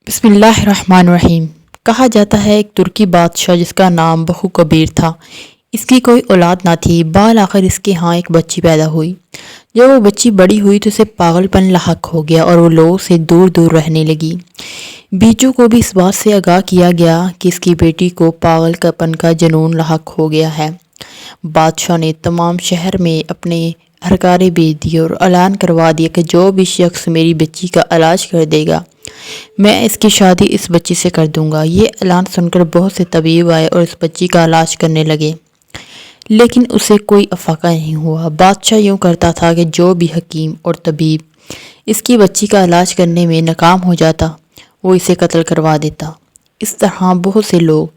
بسم اللہ الرحمن الرحیم۔ کہا جاتا ہے ایک ترکی بادشاہ جس کا نام بہو کبیر تھا، اس کی کوئی اولاد نہ تھی۔ بالآخر اس کے ہاں ایک بچی پیدا ہوئی۔ جب وہ بچی بڑی ہوئی تو اسے پاگل پن لاحق ہو گیا اور وہ لوگوں سے دور دور رہنے لگی۔ بیجو کو بھی اس بات سے آگاہ کیا گیا کہ اس کی بیٹی کو پاگل پن کا جنون لاحق ہو گیا ہے۔ بادشاہ نے تمام شہر میں اپنے اہرکاریں بھیج دیے اور اعلان کروا دیا کہ جو بھی شخص میری بچی کا علاج کر دے گا میں اس کی شادی اس بچی سے کر دوں گا۔ یہ اعلان سن کر بہت سے طبیب آئے اور اس بچی کا علاج کرنے لگے، لیکن اسے کوئی افاقہ نہیں ہوا۔ بادشاہ یوں کرتا تھا کہ جو بھی حکیم اور طبیب اس کی بچی کا علاج کرنے میں ناکام ہو جاتا وہ اسے قتل کروا دیتا۔ اس طرح بہت سے لوگ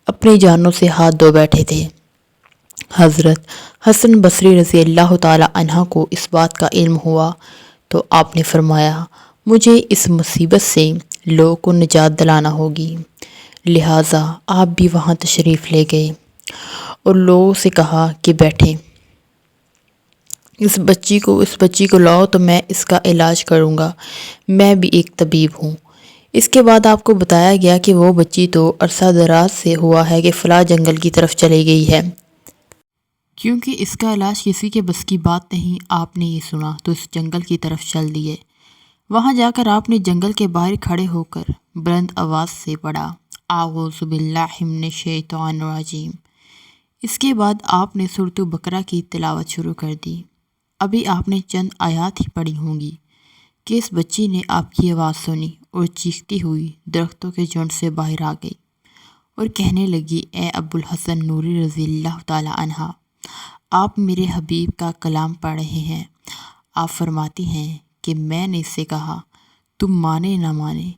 اپنی جانوں سے ہاتھ دھو بیٹھے تھے۔ حضرت حسن بصری رضی اللہ تعالی عنہ کو اس بات کا علم ہوا تو آپ نے فرمایا، مجھے اس مصیبت سے لوگوں کو نجات دلانا ہوگی، لہٰذا آپ بھی وہاں تشریف لے گئے اور لوگوں سے کہا کہ بیٹھیں، اس بچی کو لاؤ تو میں اس کا علاج کروں گا، میں بھی ایک طبیب ہوں۔ اس کے بعد آپ کو بتایا گیا کہ وہ بچی تو عرصہ دراز سے ہوا ہے کہ فلاں جنگل کی طرف چلی گئی ہے، کیونکہ اس کا علاج کسی کے بس کی بات نہیں۔ آپ نے یہ سنا تو اس جنگل کی طرف چل دیے۔ وہاں جا کر آپ نے جنگل کے باہر کھڑے ہو کر بلند آواز سے پڑھا، اعوذ باللہ من الشیطان الرجیم۔ اس کے بعد آپ نے سورۃ بقرہ کی تلاوت شروع کر دی۔ ابھی آپ نے چند آیات ہی پڑھی ہوں گی کہ اس بچی نے آپ کی آواز سنی اور چیختی ہوئی درختوں کے جھنڈ سے باہر آ گئی اور کہنے لگی، اے ابو الحسن نوری رضی اللہ تعالی عنہ، آپ میرے حبیب کا کلام پڑھ رہے ہیں۔ آپ فرماتی ہیں کہ میں نے اس سے کہا، تم مانے نہ مانے،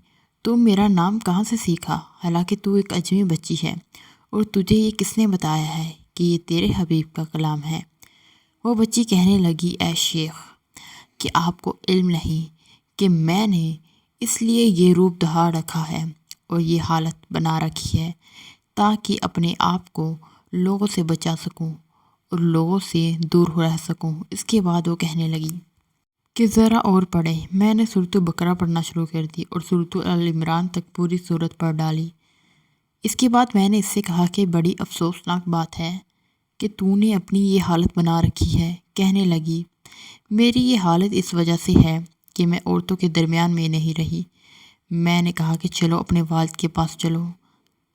تم میرا نام کہاں سے سیکھا، حالانکہ تو ایک اجمی بچی ہے، اور تجھے یہ کس نے بتایا ہے کہ یہ تیرے حبیب کا کلام ہے؟ وہ بچی کہنے لگی، اے شیخ، کہ آپ کو علم نہیں کہ میں نے اس لیے یہ روپ دہاڑ رکھا ہے اور یہ حالت بنا رکھی ہے تاکہ اپنے آپ کو لوگوں سے بچا سکوں اور لوگوں سے دور رہ سکوں۔ اس کے بعد وہ کہنے لگی کہ ذرا اور پڑھے۔ میں نے سورۃ بقرہ پڑھنا شروع کر دی اور سورۃ آل عمران تک پوری سورت پڑھ ڈالی۔ اس کے بعد میں نے اس سے کہا کہ بڑی افسوسناک بات ہے کہ تو نے اپنی یہ حالت بنا رکھی ہے۔ کہنے لگی، میری یہ حالت اس وجہ سے ہے کہ میں عورتوں کے درمیان میں نہیں رہی۔ میں نے کہا کہ چلو اپنے والد کے پاس چلو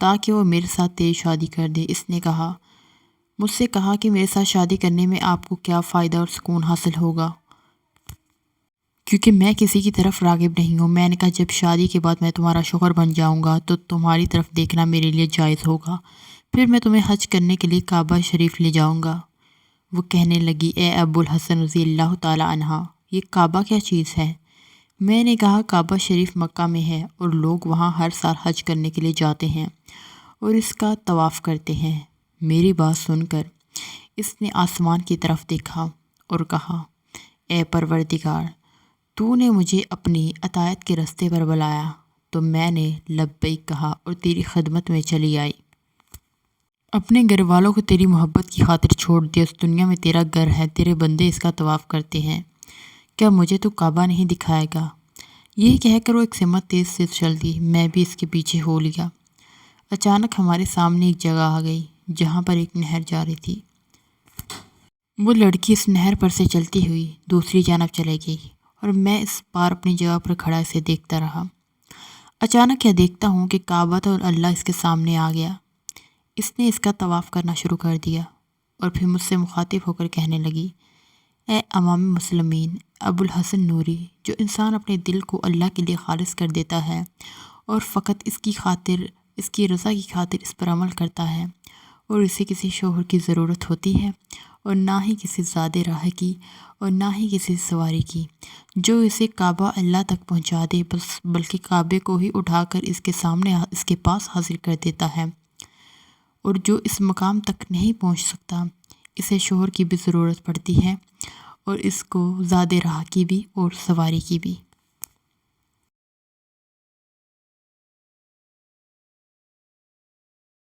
تاکہ وہ میرے ساتھ تیری شادی کر دے۔ اس نے مجھ سے کہا کہ میرے ساتھ شادی کرنے میں آپ کو کیا فائدہ اور سکون حاصل ہوگا، کیونکہ میں کسی کی طرف راغب نہیں ہوں۔ میں نے کہا، جب شادی کے بعد میں تمہارا شوہر بن جاؤں گا تو تمہاری طرف دیکھنا میرے لیے جائز ہوگا، پھر میں تمہیں حج کرنے کے لیے کعبہ شریف لے جاؤں گا۔ وہ کہنے لگی، اے ابو الحسن رضی اللہ تعالی عنہ، یہ کعبہ کیا چیز ہے؟ میں نے کہا، کعبہ شریف مکہ میں ہے اور لوگ وہاں ہر سال حج کرنے کے لیے جاتے ہیں اور اس کا طواف کرتے ہیں۔ میری بات سن کر اس نے آسمان کی طرف دیکھا اور کہا، اے پروردگار، تو نے مجھے اپنی اطاعت کے راستے پر بلایا تو میں نے لبیک کہا اور تیری خدمت میں چلی آئی۔ اپنے گھر والوں کو تیری محبت کی خاطر چھوڑ دیا۔ اس دنیا میں تیرا گھر ہے، تیرے بندے اس کا طواف کرتے ہیں، کیا مجھے تو کعبہ نہیں دکھائے گا؟ یہ کہہ کر وہ ایک سمت تیز سے چل دی۔ میں بھی اس کے پیچھے ہو لیا۔ اچانک ہمارے سامنے ایک جگہ آ گئی جہاں پر ایک نہر جا رہی تھی۔ وہ لڑکی اس نہر پر سے چلتی ہوئی دوسری جانب چلے گئی اور میں اس پار اپنی جگہ پر کھڑا اسے دیکھتا رہا۔ اچانک کیا دیکھتا ہوں کہ کعبہ اور اللہ اس کے سامنے آ گیا۔ اس نے اس کا طواف کرنا شروع کر دیا اور پھر مجھ سے مخاطب ہو کر کہنے لگی، اے امام مسلمین، ابو الحسن نوری، جو انسان اپنے دل کو اللہ کے لیے خالص کر دیتا ہے اور فقط اس کی رضا کی خاطر اس پر عمل کرتا ہے اور اسے کسی شوہر کی ضرورت ہوتی ہے اور نہ ہی کسی زادِ راہ کی اور نہ ہی کسی سواری کی، جو اسے کعبہ اللہ تک پہنچا دے بلکہ کعبے کو ہی اٹھا کر اس کے سامنے اس کے پاس حاضر کر دیتا ہے، اور جو اس مقام تک نہیں پہنچ سکتا اسے شوہر کی بھی ضرورت پڑتی ہے اور اس کو زادِ راہ کی بھی اور سواری کی بھی۔